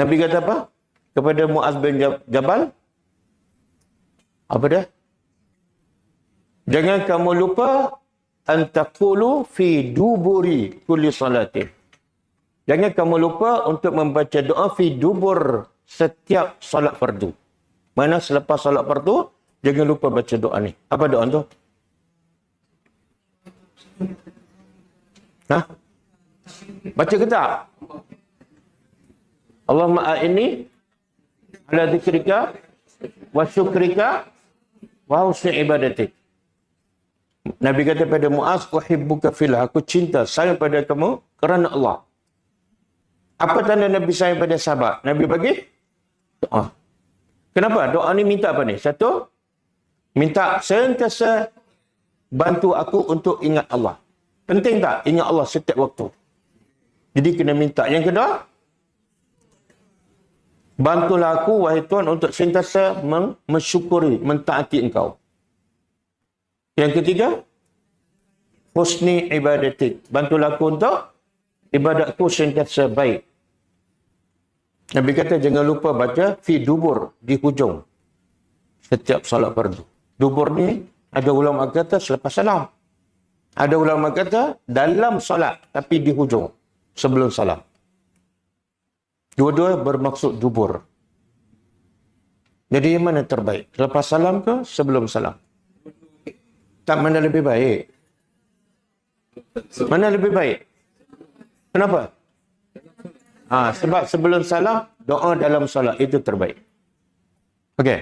Nabi kata apa? Kepada Muaz bin Jabal. Apa dia? Jangan kamu lupa antaqulu fi duburi kulli salatin. Jangan kamu lupa untuk membaca doa fi dubur setiap solat fardu. Mana selepas solat fardu, jangan lupa baca doa ni. Apa doa tu? Baca ke tak? Allahumma a'inni ala dzikrika wa syukrika wa husni ibadatik. Nabi kata pada Muaz, uhibbuka fillah, aku cinta, sayang pada kamu kerana Allah. Apa tanda Nabi sayang pada sahabat? Nabi bagi doa. Kenapa? Doa ni minta apa ni? Satu, minta sentiasa bantu aku untuk ingat Allah. Penting tak? Ingat Allah setiap waktu. Jadi kena minta. Yang kedua, bantulah aku, wahai Tuhan, untuk sentiasa mensyukuri, mentaati engkau. Yang ketiga, husni ibadatik. Bantulah aku untuk ibadatku sentiasa baik. Nabi kata jangan lupa baca fi dubur, di hujung setiap salat fardu. Dubur ni ada ulama kata selepas salam. Ada ulama kata dalam salat tapi di hujung sebelum salam. Dua-dua bermaksud dubur. Jadi yang mana terbaik? Selepas salam ke sebelum salam? Tak, mana lebih baik? Mana lebih baik? Kenapa? Sebab sebelum salam, doa dalam salat itu terbaik. Okey.